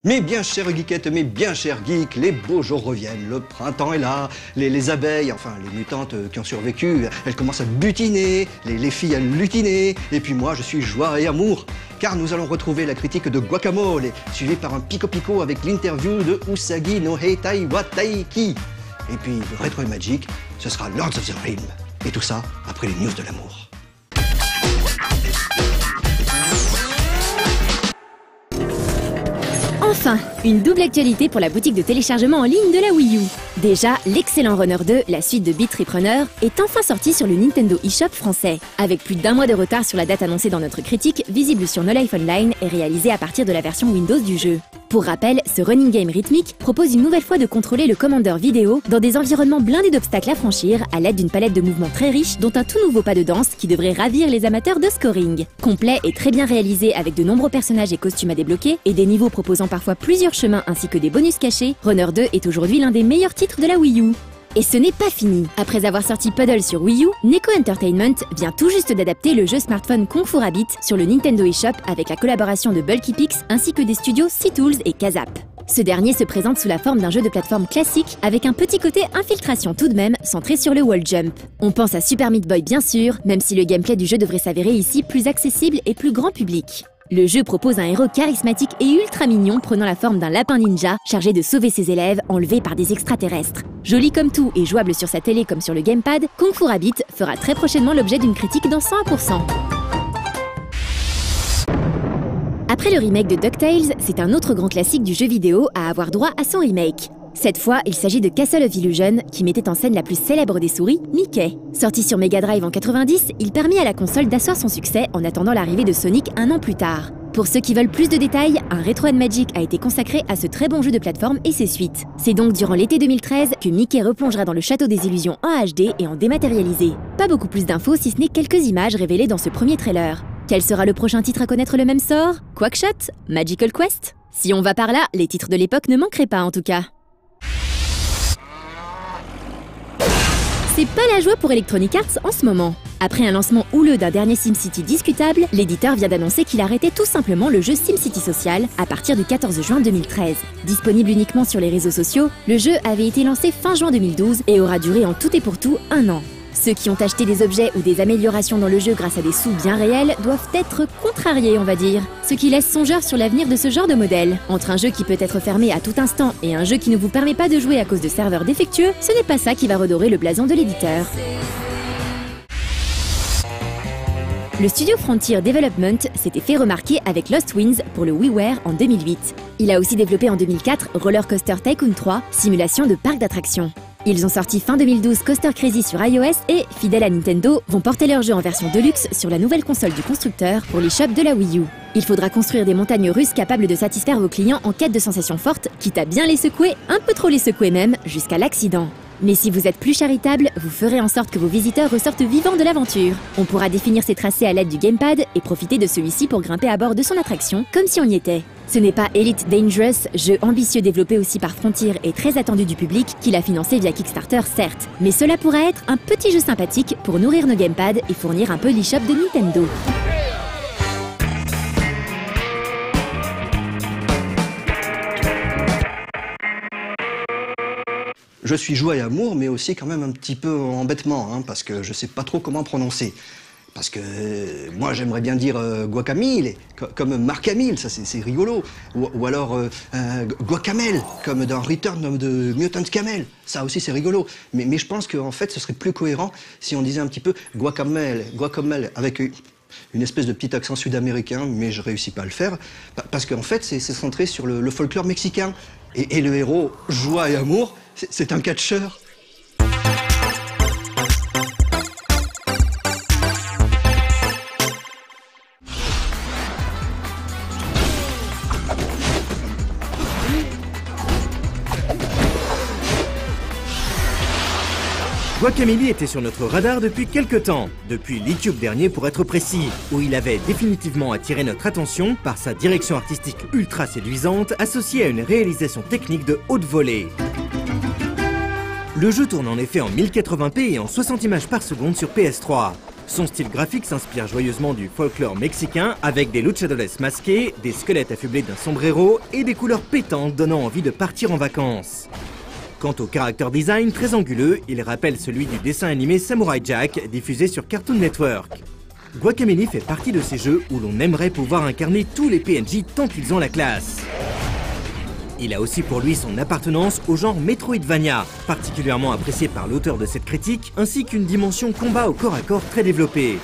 Mes bien chères geekettes, mes bien chers geeks, les beaux jours reviennent, le printemps est là, les abeilles, enfin les mutantes qui ont survécu, elles commencent à butiner, les filles à lutiner, et puis moi je suis joie et amour, car nous allons retrouver la critique de Guacamole, suivie par un pico-pico avec l'interview de Usagi no Heitai wa Taiki. Et puis Retro et Magic, ce sera Lords of the Realm, et tout ça après les news de l'amour. Enfin, une double actualité pour la boutique de téléchargement en ligne de la Wii U. Déjà, l'excellent Runner 2, la suite de Beat Trip Runner, est enfin sorti sur le Nintendo eShop français. Avec plus d'1 mois de retard sur la date annoncée dans notre critique, visible sur No Life Online et réalisé à partir de la version Windows du jeu. Pour rappel, ce running game rythmique propose une nouvelle fois de contrôler le commandeur vidéo dans des environnements blindés d'obstacles à franchir à l'aide d'une palette de mouvements très riche, dont un tout nouveau pas de danse qui devrait ravir les amateurs de scoring. Complet et très bien réalisé avec de nombreux personnages et costumes à débloquer et des niveaux proposant parfois plusieurs chemins ainsi que des bonus cachés, Runner 2 est aujourd'hui l'un des meilleurs titres de la Wii U. Et ce n'est pas fini. Après avoir sorti Puddle sur Wii U, Neko Entertainment vient tout juste d'adapter le jeu smartphone Kung Fu Rabbit sur le Nintendo eShop avec la collaboration de Bulky Pix ainsi que des studios C-Tools et Kazap. Ce dernier se présente sous la forme d'un jeu de plateforme classique avec un petit côté infiltration tout de même, centré sur le wall jump. On pense à Super Meat Boy bien sûr, même si le gameplay du jeu devrait s'avérer ici plus accessible et plus grand public. Le jeu propose un héros charismatique et ultra mignon prenant la forme d'un lapin ninja chargé de sauver ses élèves enlevés par des extraterrestres. Joli comme tout et jouable sur sa télé comme sur le gamepad, Kung Fu Rabbit fera très prochainement l'objet d'une critique dans 101%. Après le remake de DuckTales, c'est un autre grand classique du jeu vidéo à avoir droit à son remake. Cette fois, il s'agit de Castle of Illusion, qui mettait en scène la plus célèbre des souris, Mickey. Sorti sur Mega Drive en 90, il permit à la console d'asseoir son succès en attendant l'arrivée de Sonic un an plus tard. Pour ceux qui veulent plus de détails, un Retro and Magic a été consacré à ce très bon jeu de plateforme et ses suites. C'est donc durant l'été 2013 que Mickey replongera dans le château des illusions en HD et en dématérialisé. Pas beaucoup plus d'infos si ce n'est quelques images révélées dans ce premier trailer. Quel sera le prochain titre à connaître le même sort? Quackshot? Magical Quest? Si on va par là, les titres de l'époque ne manqueraient pas en tout cas. C'est pas la joie pour Electronic Arts en ce moment. Après un lancement houleux d'un dernier SimCity discutable, l'éditeur vient d'annoncer qu'il arrêtait tout simplement le jeu SimCity Social à partir du 14 juin 2013. Disponible uniquement sur les réseaux sociaux, le jeu avait été lancé fin juin 2012 et aura duré en tout et pour tout 1 an. Ceux qui ont acheté des objets ou des améliorations dans le jeu grâce à des sous bien réels doivent être contrariés, on va dire. Ce qui laisse songeur sur l'avenir de ce genre de modèle. Entre un jeu qui peut être fermé à tout instant et un jeu qui ne vous permet pas de jouer à cause de serveurs défectueux, ce n'est pas ça qui va redorer le blason de l'éditeur. Le studio Frontier Development s'était fait remarquer avec Lost Winds pour le WiiWare en 2008. Il a aussi développé en 2004 Roller Coaster Tycoon 3, simulation de parc d'attractions. Ils ont sorti fin 2012 Coaster Crazy sur iOS et, fidèles à Nintendo, vont porter leur jeu en version deluxe sur la nouvelle console du constructeur pour les shops de la Wii U. Il faudra construire des montagnes russes capables de satisfaire vos clients en quête de sensations fortes, quitte à bien les secouer, un peu trop les secouer même, jusqu'à l'accident. Mais si vous êtes plus charitable, vous ferez en sorte que vos visiteurs ressortent vivants de l'aventure. On pourra définir ses tracés à l'aide du gamepad et profiter de celui-ci pour grimper à bord de son attraction, comme si on y était. Ce n'est pas Elite Dangerous, jeu ambitieux développé aussi par Frontier et très attendu du public, qui l'a financé via Kickstarter certes. Mais cela pourrait être un petit jeu sympathique pour nourrir nos gamepads et fournir un peu l'eShop de Nintendo. Je suis joie et amour, mais aussi quand même un petit peu embêtement, parce que je sais pas trop comment prononcer. Parce que moi j'aimerais bien dire Guacamole, comme Mark Hamill, ça c'est rigolo. Ou alors Guacamele, comme dans Return of the Mutant Camel, ça aussi c'est rigolo. Mais je pense qu'en fait ce serait plus cohérent si on disait un petit peu Guacamele, avec une espèce de petit accent sud-américain, mais je réussis pas à le faire. Parce qu'en fait c'est centré sur le folklore mexicain. Et le héros, joie et amour, c'est un catcheur. Guacamole était sur notre radar depuis quelques temps, depuis l'E-Tube dernier pour être précis, où il avait définitivement attiré notre attention par sa direction artistique ultra séduisante associée à une réalisation technique de haute volée. Le jeu tourne en effet en 1080p et en 60 images par seconde sur PS3. Son style graphique s'inspire joyeusement du folklore mexicain avec des luchadores masqués, des squelettes affublés d'un sombrero et des couleurs pétantes donnant envie de partir en vacances. Quant au character design très anguleux, il rappelle celui du dessin animé Samurai Jack diffusé sur Cartoon Network. Guacamelee fait partie de ces jeux où l'on aimerait pouvoir incarner tous les PNJ tant qu'ils ont la classe. Il a aussi pour lui son appartenance au genre Metroidvania, particulièrement apprécié par l'auteur de cette critique, ainsi qu'une dimension combat au corps à corps très développée.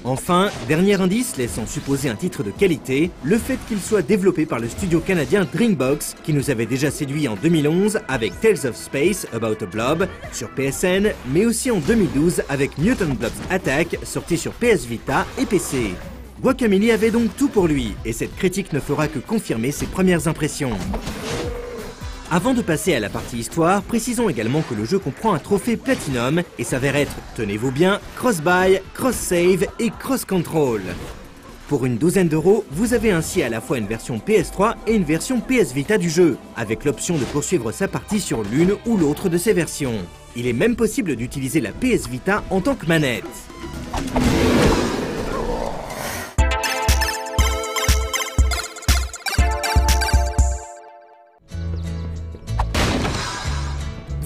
Enfin, dernier indice laissant supposer un titre de qualité, le fait qu'il soit développé par le studio canadien Dreambox, qui nous avait déjà séduit en 2011 avec Tales of Space About a Blob sur PSN, mais aussi en 2012 avec Mutant Blobs Attack, sorti sur PS Vita et PC. Guacamelee avait donc tout pour lui, et cette critique ne fera que confirmer ses premières impressions. Avant de passer à la partie histoire, précisons également que le jeu comprend un trophée Platinum et s'avère être, tenez-vous bien, cross-buy, cross-save et cross-control. Pour une douzaine d'euros, vous avez ainsi à la fois une version PS3 et une version PS Vita du jeu, avec l'option de poursuivre sa partie sur l'une ou l'autre de ces versions. Il est même possible d'utiliser la PS Vita en tant que manette.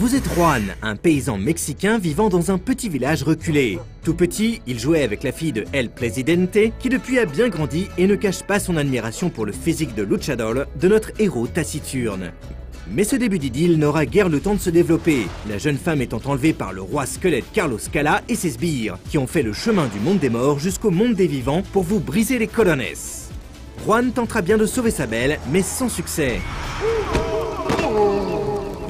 Vous êtes Juan, un paysan mexicain vivant dans un petit village reculé. Tout petit, il jouait avec la fille de El Presidente, qui depuis a bien grandi et ne cache pas son admiration pour le physique de luchador de notre héros taciturne. Mais ce début d'idylle n'aura guère le temps de se développer, la jeune femme étant enlevée par le roi squelette Carlos Cala et ses sbires, qui ont fait le chemin du monde des morts jusqu'au monde des vivants pour vous briser les colones. Juan tentera bien de sauver sa belle, mais sans succès.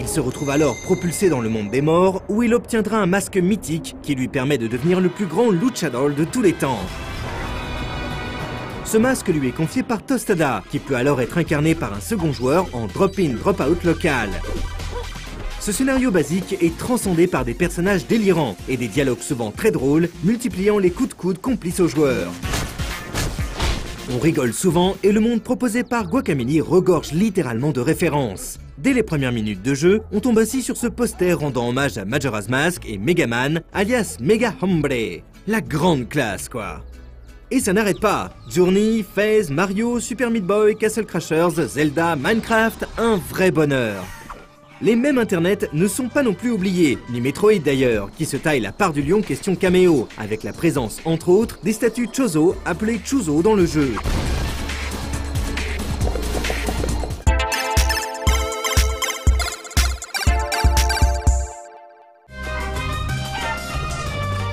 Il se retrouve alors propulsé dans le monde des morts, où il obtiendra un masque mythique qui lui permet de devenir le plus grand luchador de tous les temps. Ce masque lui est confié par Tostada, qui peut alors être incarné par un second joueur en drop-in, drop-out local. Ce scénario basique est transcendé par des personnages délirants et des dialogues souvent très drôles, multipliant les coups de coude complices aux joueurs. On rigole souvent et le monde proposé par Guacamelee regorge littéralement de références. Dès les premières minutes de jeu, on tombe ainsi sur ce poster rendant hommage à Majora's Mask et Megaman, alias Mega Hombre. La grande classe, quoi. Et ça n'arrête pas. Journey, FaZe, Mario, Super Meat Boy, Castle Crashers, Zelda, Minecraft, un vrai bonheur. Les mêmes internets ne sont pas non plus oubliés, ni Metroid d'ailleurs, qui se taille la part du lion question caméo, avec la présence entre autres des statues Chozo appelées Chuzo dans le jeu.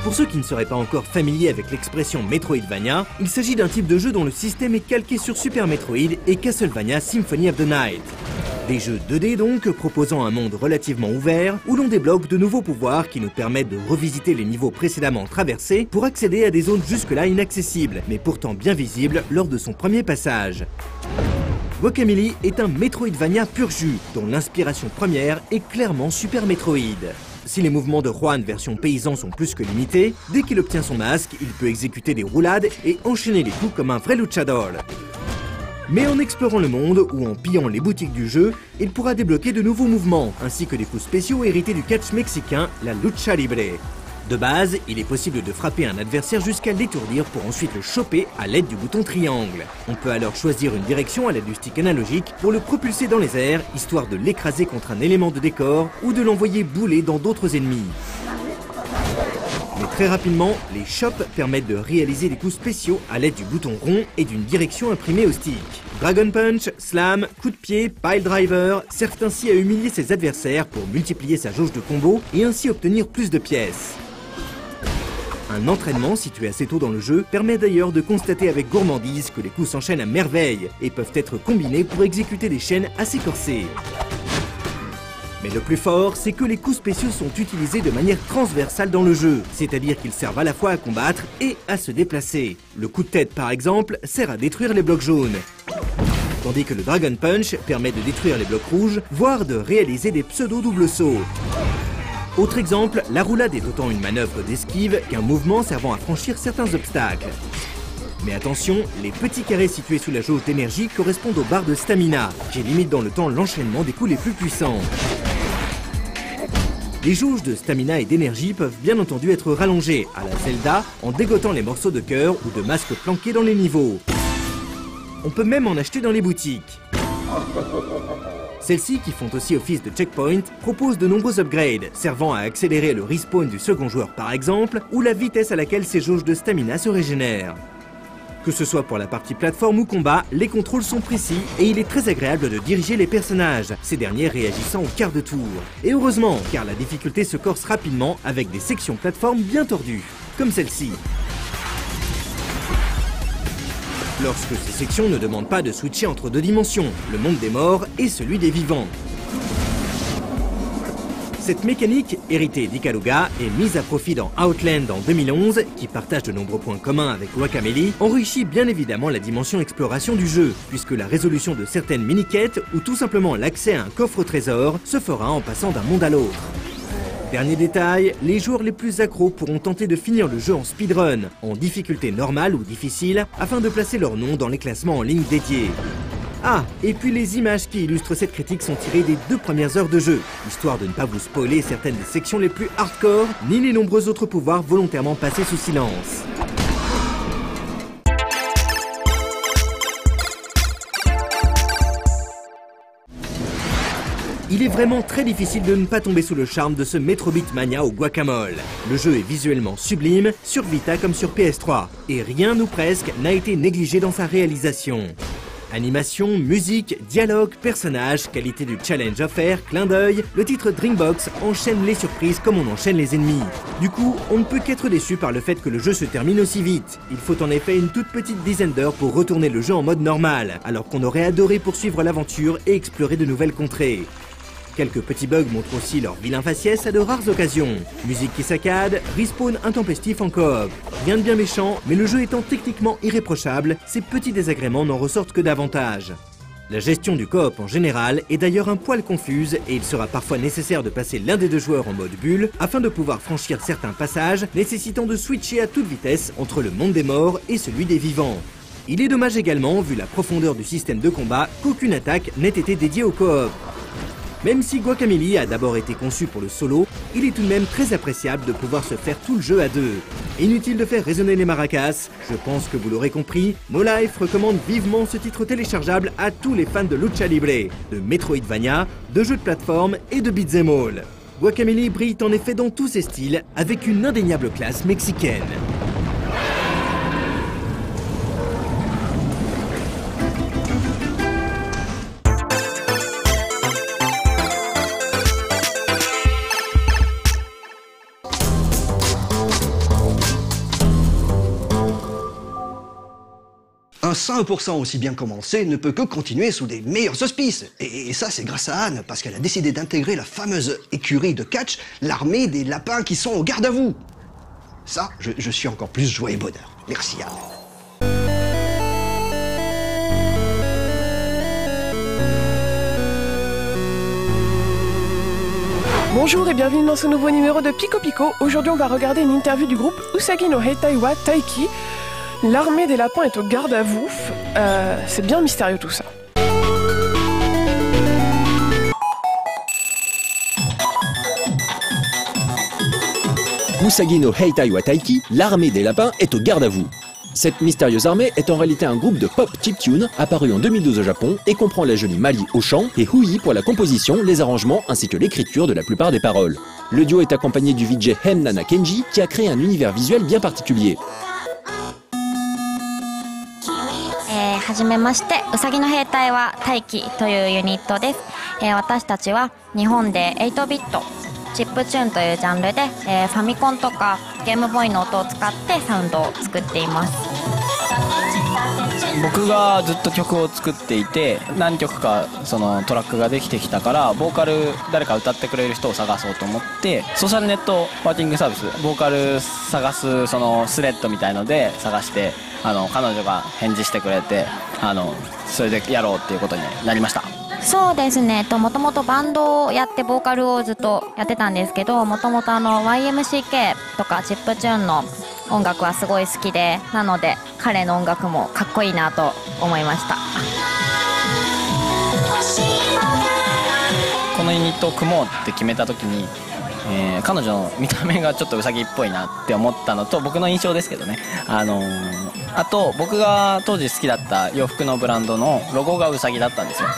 Pour ceux qui ne seraient pas encore familiers avec l'expression Metroidvania, il s'agit d'un type de jeu dont le système est calqué sur Super Metroid et Castlevania Symphony of the Night. Des jeux 2D donc, proposant un monde relativement ouvert, où l'on débloque de nouveaux pouvoirs qui nous permettent de revisiter les niveaux précédemment traversés pour accéder à des zones jusque-là inaccessibles, mais pourtant bien visibles lors de son premier passage. Guacamelee est un Metroidvania pur jus, dont l'inspiration première est clairement Super Metroid. Si les mouvements de Juan version paysan sont plus que limités, dès qu'il obtient son masque, il peut exécuter des roulades et enchaîner les coups comme un vrai luchador. Mais en explorant le monde ou en pillant les boutiques du jeu, il pourra débloquer de nouveaux mouvements, ainsi que des coups spéciaux hérités du catch mexicain, la lucha libre. De base, il est possible de frapper un adversaire jusqu'à l'étourdir pour ensuite le choper à l'aide du bouton triangle. On peut alors choisir une direction à l'aide du stick analogique pour le propulser dans les airs, histoire de l'écraser contre un élément de décor ou de l'envoyer bouler dans d'autres ennemis. Mais très rapidement, les chops permettent de réaliser des coups spéciaux à l'aide du bouton rond et d'une direction imprimée au stick. Dragon Punch, Slam, coup de pied, Pile Driver servent ainsi à humilier ses adversaires pour multiplier sa jauge de combos et ainsi obtenir plus de pièces. Un entraînement situé assez tôt dans le jeu permet d'ailleurs de constater avec gourmandise que les coups s'enchaînent à merveille et peuvent être combinés pour exécuter des chaînes assez corsées. Mais le plus fort, c'est que les coups spéciaux sont utilisés de manière transversale dans le jeu, c'est-à-dire qu'ils servent à la fois à combattre et à se déplacer. Le coup de tête par exemple sert à détruire les blocs jaunes, tandis que le Dragon Punch permet de détruire les blocs rouges, voire de réaliser des pseudo-doubles sauts. Autre exemple, la roulade est autant une manœuvre d'esquive qu'un mouvement servant à franchir certains obstacles. Mais attention, les petits carrés situés sous la jauge d'énergie correspondent aux barres de stamina, qui limitent dans le temps l'enchaînement des coups les plus puissants. Les jauges de stamina et d'énergie peuvent bien entendu être rallongées, à la Zelda, en dégotant les morceaux de cœur ou de masques planqués dans les niveaux. On peut même en acheter dans les boutiques. Celles-ci, qui font aussi office de checkpoint, proposent de nombreux upgrades, servant à accélérer le respawn du second joueur par exemple, ou la vitesse à laquelle ces jauges de stamina se régénèrent. Que ce soit pour la partie plateforme ou combat, les contrôles sont précis et il est très agréable de diriger les personnages, ces derniers réagissant au quart de tour. Et heureusement, car la difficulté se corse rapidement avec des sections plateforme bien tordues, comme celle-ci. Lorsque ces sections ne demandent pas de switcher entre deux dimensions, le monde des morts et celui des vivants. Cette mécanique, héritée d'Ikaruga, est mise à profit dans Outland en 2011, qui partage de nombreux points communs avec Guacamelee, enrichit bien évidemment la dimension exploration du jeu, puisque la résolution de certaines mini-quêtes ou tout simplement l'accès à un coffre au trésor se fera en passant d'un monde à l'autre. Dernier détail, les joueurs les plus accros pourront tenter de finir le jeu en speedrun, en difficulté normale ou difficile, afin de placer leur nom dans les classements en ligne dédiés. Ah, et puis les images qui illustrent cette critique sont tirées des 2 premières heures de jeu, histoire de ne pas vous spoiler certaines des sections les plus hardcore, ni les nombreux autres pouvoirs volontairement passés sous silence. Il est vraiment très difficile de ne pas tomber sous le charme de ce Metroidvania au guacamole. Le jeu est visuellement sublime, sur Vita comme sur PS3, et rien ou presque n'a été négligé dans sa réalisation. Animation, musique, dialogue, personnages, qualité du challenge offert, clin d'œil, le titre Dreambox enchaîne les surprises comme on enchaîne les ennemis. Du coup, on ne peut qu'être déçu par le fait que le jeu se termine aussi vite. Il faut en effet une toute petite dizaine d'heures pour retourner le jeu en mode normal, alors qu'on aurait adoré poursuivre l'aventure et explorer de nouvelles contrées. Quelques petits bugs montrent aussi leur vilain faciès à de rares occasions. Musique qui saccade, respawn intempestif en coop. Rien de bien méchant, mais le jeu étant techniquement irréprochable, ces petits désagréments n'en ressortent que davantage. La gestion du coop en général est d'ailleurs un poil confuse et il sera parfois nécessaire de passer l'un des deux joueurs en mode bulle afin de pouvoir franchir certains passages nécessitant de switcher à toute vitesse entre le monde des morts et celui des vivants. Il est dommage également, vu la profondeur du système de combat, qu'aucune attaque n'ait été dédiée au coop. Même si Guacamelee a d'abord été conçu pour le solo, il est tout de même très appréciable de pouvoir se faire tout le jeu à deux. Inutile de faire résonner les maracas, je pense que vous l'aurez compris, No Life recommande vivement ce titre téléchargeable à tous les fans de Lucha Libre, de Metroidvania, de jeux de plateforme et de beat'em all. Guacamelee brille en effet dans tous ses styles, avec une indéniable classe mexicaine. Un 100% aussi bien commencé ne peut que continuer sous des meilleurs auspices. Et ça, c'est grâce à Anne, parce qu'elle a décidé d'intégrer la fameuse écurie de catch, l'armée des lapins qui sont au garde à vous. Ça, je suis encore plus joie et bonheur. Merci Anne. Bonjour et bienvenue dans ce nouveau numéro de Pico Pico. Aujourd'hui, on va regarder une interview du groupe Usagi no Heitai wa Taiki. L'armée des lapins est au garde à vous. C'est bien mystérieux tout ça. Usagi no Heitai wa Taiki, l'armée des lapins est au garde à vous. Cette mystérieuse armée est en réalité un groupe de pop chiptune apparu en 2012 au Japon et comprend la jolie Mali au chant et Hui pour la composition, les arrangements ainsi que l'écriture de la plupart des paroles. Le duo est accompagné du VJ Hennana Kenji qui a créé un univers visuel bien particulier. はじめまして、うさぎの兵隊は大輝というユニットです。私たちは日本で8ビットチップチューンというジャンルで、ファミコンとかゲームボーイの音を使ってサウンドを作っています。僕がずっと曲を作っていて、何曲かそのトラックができてきたから、ボーカル誰か歌ってくれる人を探そうと思って、ソーシャルネットワーキングサービス、ボーカル探すそのスレッドみたいので探して、彼女が返事してくれて、それでやろうっていうことになりました。そうですね、もともとバンドをやってボーカルをずっとやってたんですけど、もともとYMCK とかチップチューンの音楽はすごい好きで、なので彼の音楽もかっこいいなと思いました。このユニットを組もうって決めた時に彼女の見た目がちょっとウサギっぽいなって思ったのと、僕の印象ですけどね、あと僕が当時好きだった洋服のブランドのロゴがウサギだったんですよ。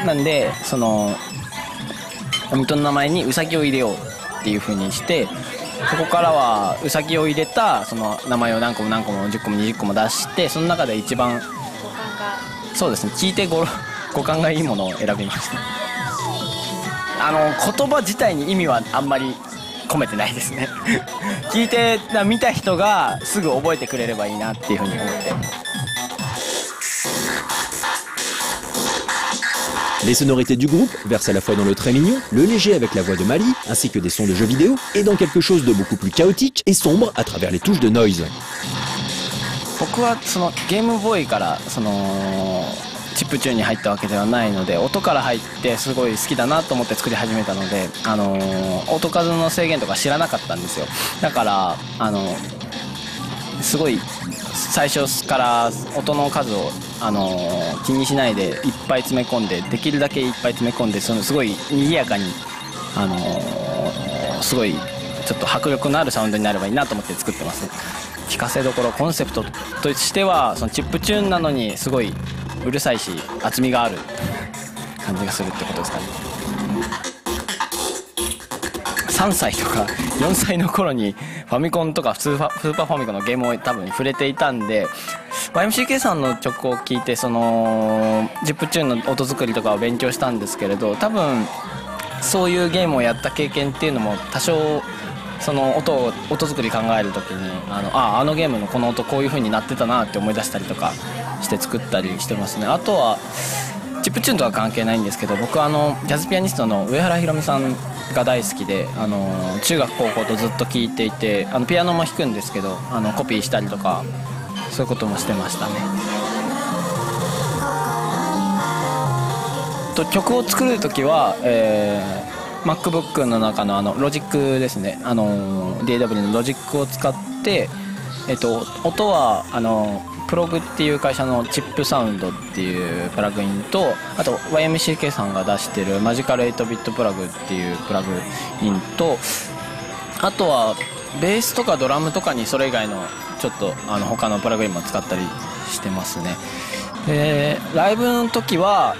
なんでそのユニットの名前にウサギを入れようっていう風にして、そこからはウサギを入れたその名前を何個も何個も10個も20個も出して、その中で一番そうですね、聞いて五感がいいものを選びました。言葉自体に意味はあんまり込めてないですね聞いて見た人がすぐ覚えてくれればいいなっていうふうに思って。Les sonorités du groupe versent à la fois dans le très mignon, le léger avec la voix de Mali, ainsi que des sons de jeux vidéo, et dans quelque chose de beaucoup plus chaotique et sombre à travers les touches de noise. 僕はそのゲームボーイからそのチップチューンに入ったわけではないので、音から入ってすごい好きだなと思って作り始めたので、音数の制限とか知らなかったんですよ。だからすごい最初から音の数を気にしないでいっぱい詰め込んで、できるだけいっぱい詰め込んで、そのすごい賑やかにすごいちょっと迫力のあるサウンドになればいいなと思って作ってます。聞かせどころコンセプトとしては、そのチップチューンなのにすごいうるさいし厚みがある感じがするってことですかね。3歳とか4歳の頃にファミコンとかスーパーファミコンのゲームを多分触れていたんで、 YMCK さんの曲を聴いてそのチップチューンの音作りとかを勉強したんですけれど、多分そういうゲームをやった経験っていうのも多少その音作り考えるときにあのゲームのこの音こういう風になってたなって思い出したりとかして作ったりしてますね。あとはチップチューンとは関係ないんですけど、僕はジャズピアニストの上原ひろみさんが大好きで、中学高校とずっと聴いていて、ピアノも弾くんですけどコピーしたりとかそういうこともしてましたね。曲を作るときは、MacBook の中のロジックですね、DAW のロジックを使って、音はプログっていう会社のチップサウンドっていうプラグインと、あと YMCK さんが出してるマジカル8ビットプラグっていうプラグインと、あとはベースとかドラムとかにそれ以外のちょっと他のプラグインも使ったりしてますね。ライブの時は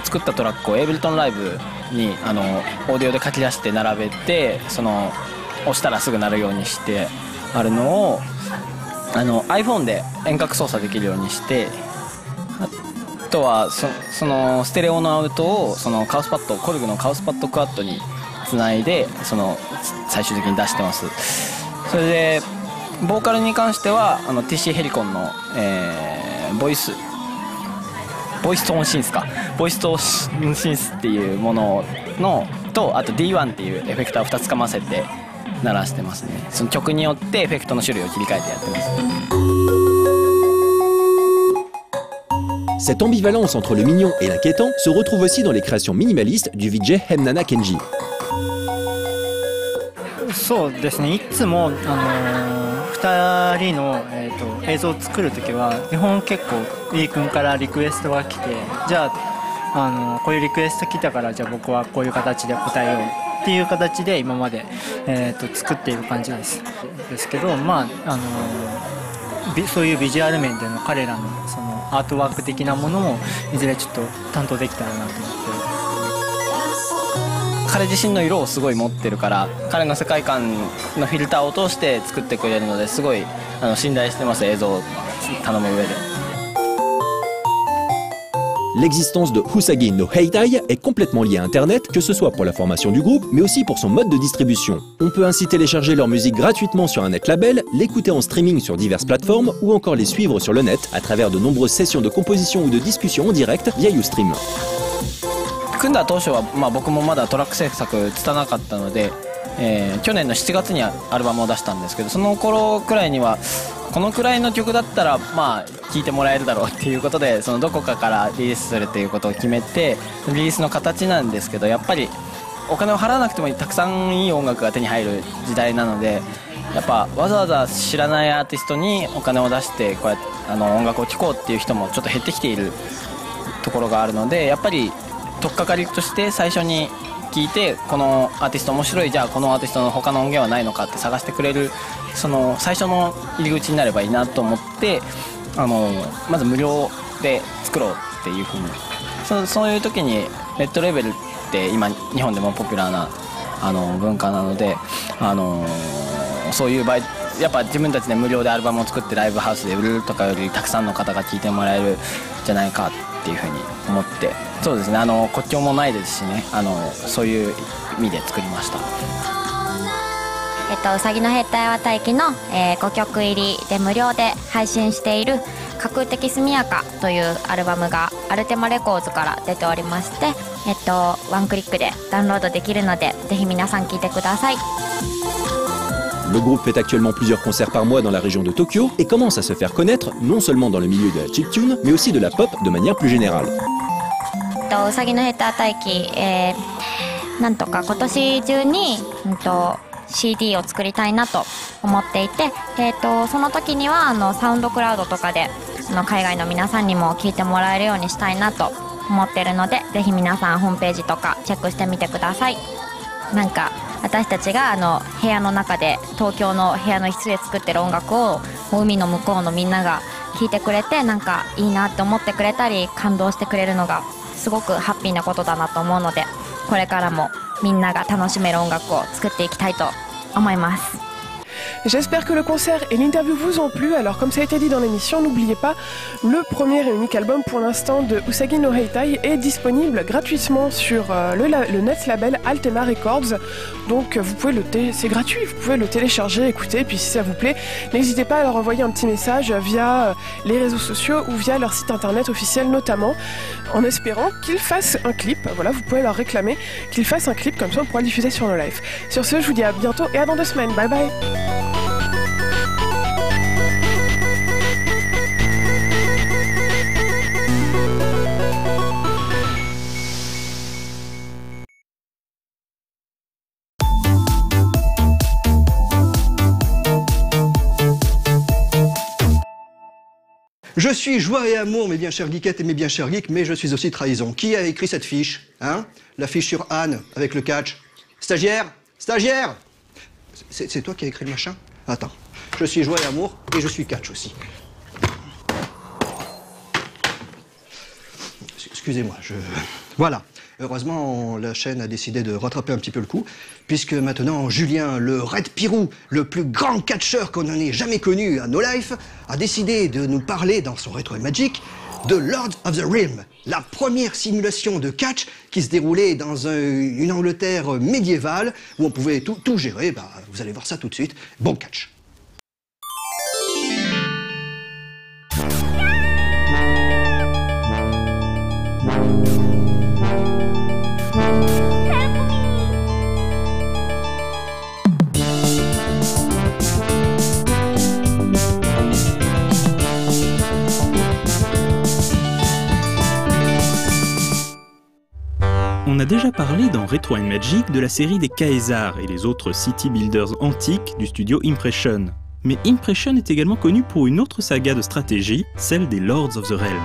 作ったトラックをエイブルトンライブにオーディオで書き出して並べて、押したらすぐ鳴るようにしてあるのをiPhone で遠隔操作できるようにして、あとはそのステレオのアウトをそのカウスパッド、コルグのカウスパッドクワッドにつないで最終的に出してます。それでボーカルに関してはTC ヘリコンの、ボイストーンシンスっていうもののと、あと D1 っていうエフェクターを2つかませて鳴らしてますね。その曲によってエフェクトの種類を切り替えてやってます。Cette ambivalence entre le mignon et l'inquiétant se retrouve aussi dans les créations minimalistes du VJ Hemnana Kenji. そうですね、いつも2人の、映像を作るときは基本結構Lee君からリクエストが来て、じゃあこういうリクエスト来たからじゃあ僕はこういう形で答えようっていう形で今まで、作っている感じですけど、そういうビジュアル面での彼らのそのアートワーク的なものもいずれちょっと担当できたらなと思って。彼自身の色をすごい持ってるから、彼の世界観のフィルターを通して作ってくれるので、すごい信頼してます。映像を頼む上で。L'existence de Usagi no Heitai est complètement liée à Internet, que ce soit pour la formation du groupe, mais aussi pour son mode de distribution. On peut ainsi télécharger leur musique gratuitement sur un net label, l'écouter en streaming sur diverses plateformes, ou encore les suivre sur le net à travers de nombreuses sessions de composition ou de discussion en direct via Ustream. 組んだ当初は、僕もまだトラック制作拙かったので、去年の7月にアルバムを出したんですけど、その頃くらいにはこのくらいの曲だったら聴いてもらえるだろうっていうことで、そのどこかからリリースするっていうことを決めて、リリースの形なんですけど、やっぱりお金を払わなくてもたくさんいい音楽が手に入る時代なので、やっぱわざわざ知らないアーティストにお金を出してこうやって音楽を聴こうっていう人もちょっと減ってきているところがあるので、やっぱり取っかかりとして最初に聞いてこのアーティスト面白い、じゃあこのアーティストの他の音源はないのかって探してくれる、その最初の入り口になればいいなと思って、まず無料で作ろうっていうふうに、そういう時にネットレベルって今日本でもポピュラーな文化なので、そういう場合やっぱ自分たちで無料でアルバムを作ってライブハウスで売るとかよりたくさんの方が聴いてもらえるんじゃないかっていうふうに思って、そうですね、国境もないですしね、そういう意味で作りました。うさぎの兵隊は大気の、5曲入りで無料で配信している架空的速やかというアルバムがアルテマレコーズから出ておりまして、ワンクリックでダウンロードできるのでぜひ皆さん聴いてください。Le groupe fait actuellement plusieurs concerts par mois dans la région de Tokyo et commence à se faire connaître non seulement dans le milieu de la chiptune, mais aussi de la pop de manière plus générale. うさぎのヘタ大輝、なんとか今年中に、CD を作りたいなと思っていて、その時にはサウンドクラウドとかで海外の皆さんにも聴いてもらえるようにしたいなと思ってるので、ぜひ皆さんホームページとかチェックしてみてください。なんか私たちが部屋の中で東京の部屋の一室で作ってる音楽を海の向こうのみんなが聴いてくれて、なんかいいなって思ってくれたり感動してくれるのがすごくハッピーなことだなと思うので、これからもみんなが楽しめる音楽を作っていきたいと思います。J'espère que le concert et l'interview vous ont plu. Alors comme ça a été dit dans l'émission, n'oubliez pas, le premier et unique album pour l'instant de Usagi no Heitai est disponible gratuitement sur le net label Altema Records. Donc vous pouvez c'est gratuit, vous pouvez le télécharger, écouter, et puis si ça vous plaît, n'hésitez pas à leur envoyer un petit message via les réseaux sociaux ou via leur site internet officiel notamment, en espérant qu'ils fassent un clip. Voilà, vous pouvez leur réclamer qu'ils fassent un clip, comme ça on pourra le diffuser sur nos lives. Sur ce, je vous dis à bientôt et à dans 2 semaines. Bye bye. Je suis joie et amour, mes bien chères geekettes et mes bien chers geeks, mais je suis aussi trahison. Qui a écrit cette fiche, hein? La fiche sur Anne, avec le catch. Stagiaire? Stagiaire? C'est toi qui as écrit le machin? Attends. Je suis joie et amour, et je suis catch aussi. Excusez-moi, Voilà. Heureusement, la chaîne a décidé de rattraper un petit peu le coup, puisque maintenant, Julien, le Red Pirou, le plus grand catcheur qu'on en ait jamais connu à No Life, a décidé de nous parler dans son Retro Magic de Lords of the Realm, la première simulation de catch qui se déroulait dans une Angleterre médiévale, où on pouvait tout gérer. Bah, vous allez voir ça tout de suite. Bon catch. On a déjà parlé dans Retro Magic de la série des Caesars et les autres city builders antiques du studio Impression. Mais Impression est également connu pour une autre saga de stratégie, celle des Lords of the Realm.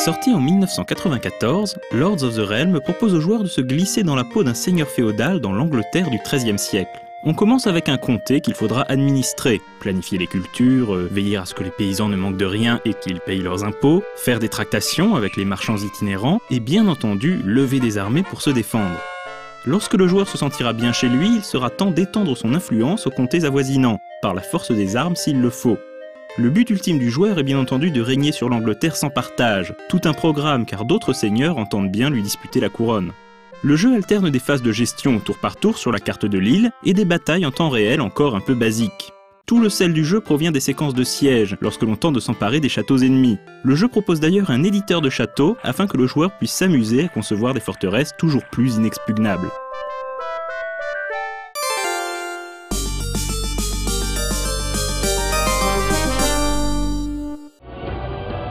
Sorti en 1994, Lords of the Realm propose aux joueurs de se glisser dans la peau d'un seigneur féodal dans l'Angleterre du XIIIe siècle. On commence avec un comté qu'il faudra administrer, planifier les cultures, veiller à ce que les paysans ne manquent de rien et qu'ils payent leurs impôts, faire des tractations avec les marchands itinérants et bien entendu lever des armées pour se défendre. Lorsque le joueur se sentira bien chez lui, il sera temps d'étendre son influence aux comtés avoisinants, par la force des armes s'il le faut. Le but ultime du joueur est bien entendu de régner sur l'Angleterre sans partage, tout un programme car d'autres seigneurs entendent bien lui disputer la couronne. Le jeu alterne des phases de gestion tour par tour sur la carte de l'île et des batailles en temps réel encore un peu basiques. Tout le sel du jeu provient des séquences de siège, lorsque l'on tente de s'emparer des châteaux ennemis. Le jeu propose d'ailleurs un éditeur de châteaux afin que le joueur puisse s'amuser à concevoir des forteresses toujours plus inexpugnables.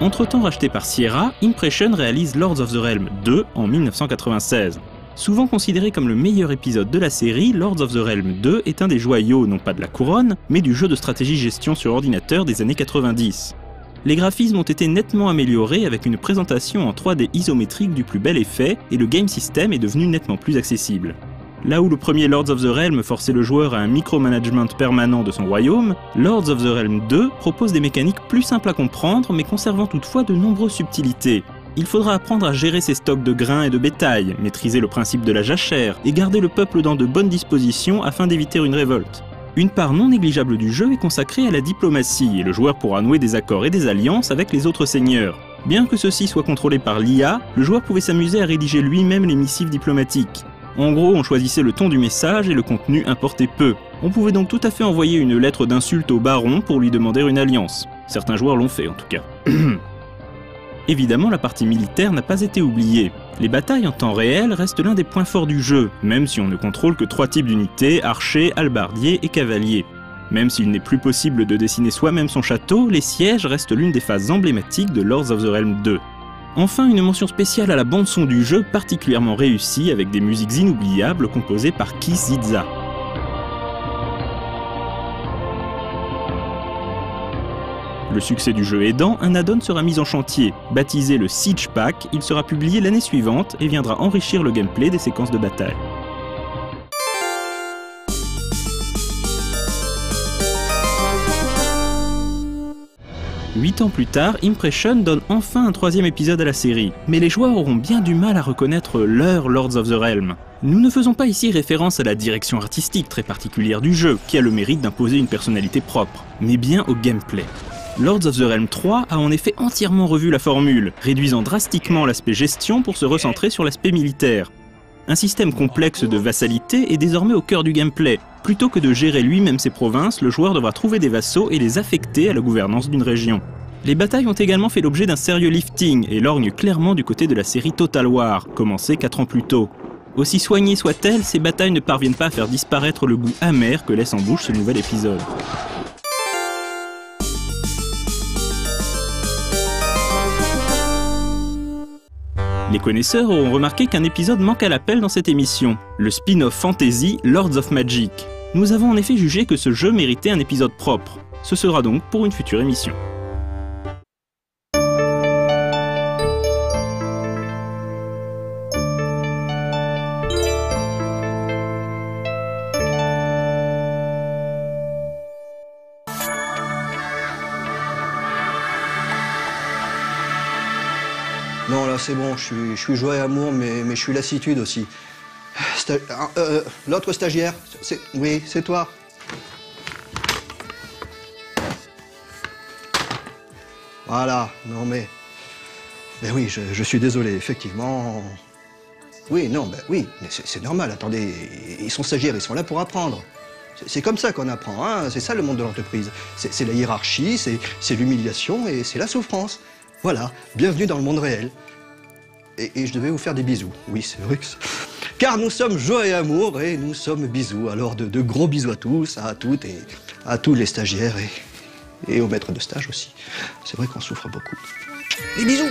Entre-temps racheté par Sierra, Impression réalise Lords of the Realm 2 en 1996. Souvent considéré comme le meilleur épisode de la série, Lords of the Realm 2 est un des joyaux non pas de la couronne, mais du jeu de stratégie-gestion sur ordinateur des années 90. Les graphismes ont été nettement améliorés avec une présentation en 3D isométrique du plus bel effet et le game system est devenu nettement plus accessible. Là où le premier Lords of the Realm forçait le joueur à un micromanagement permanent de son royaume, Lords of the Realm 2 propose des mécaniques plus simples à comprendre mais conservant toutefois de nombreuses subtilités. Il faudra apprendre à gérer ses stocks de grains et de bétail, maîtriser le principe de la jachère et garder le peuple dans de bonnes dispositions afin d'éviter une révolte. Une part non négligeable du jeu est consacrée à la diplomatie et le joueur pourra nouer des accords et des alliances avec les autres seigneurs. Bien que ceci soit contrôlé par l'IA, le joueur pouvait s'amuser à rédiger lui-même les missives diplomatiques. En gros, on choisissait le ton du message et le contenu importait peu. On pouvait donc tout à fait envoyer une lettre d'insulte au baron pour lui demander une alliance. Certains joueurs l'ont fait en tout cas. Évidemment, la partie militaire n'a pas été oubliée. Les batailles en temps réel restent l'un des points forts du jeu, même si on ne contrôle que 3 types d'unités, archers, halbardiers et cavaliers. Même s'il n'est plus possible de dessiner soi-même son château, les sièges restent l'une des phases emblématiques de Lords of the Realm 2. Enfin, une mention spéciale à la bande-son du jeu particulièrement réussie avec des musiques inoubliables composées par Keith Zitza. Le succès du jeu aidant, un add-on sera mis en chantier. Baptisé le Siege Pack, il sera publié l'année suivante et viendra enrichir le gameplay des séquences de bataille. 8 ans plus tard, Impression donne enfin un 3e épisode à la série, mais les joueurs auront bien du mal à reconnaître leur Lords of the Realm. Nous ne faisons pas ici référence à la direction artistique très particulière du jeu, qui a le mérite d'imposer une personnalité propre, mais bien au gameplay. Lords of the Realm 3 a en effet entièrement revu la formule, réduisant drastiquement l'aspect gestion pour se recentrer sur l'aspect militaire. Un système complexe de vassalité est désormais au cœur du gameplay. Plutôt que de gérer lui-même ses provinces, le joueur devra trouver des vassaux et les affecter à la gouvernance d'une région. Les batailles ont également fait l'objet d'un sérieux lifting et lorgnent clairement du côté de la série Total War, commencée 4 ans plus tôt. Aussi soignées soient-elles, ces batailles ne parviennent pas à faire disparaître le goût amer que laisse en bouche ce nouvel épisode. Les connaisseurs auront remarqué qu'un épisode manque à l'appel dans cette émission, le spin-off fantasy Lords of Magic. Nous avons en effet jugé que ce jeu méritait un épisode propre. Ce sera donc pour une future émission. Non, là, c'est bon, je suis joie et amour, mais je suis lassitude aussi. L'autre stagiaire, oui, c'est toi. Voilà, non mais oui, je suis désolé, effectivement. Oui, non, oui, mais c'est normal, attendez, ils sont stagiaires, ils sont là pour apprendre. C'est comme ça qu'on apprend, hein, c'est ça le monde de l'entreprise. C'est la hiérarchie, c'est l'humiliation et c'est la souffrance. Voilà, bienvenue dans le monde réel. Et je devais vous faire des bisous. Oui, c'est vrai que car nous sommes joie et amour et nous sommes bisous. Alors de gros bisous à tous, à toutes et à tous les stagiaires et aux maîtres de stage aussi. C'est vrai qu'on souffre beaucoup. Des bisous!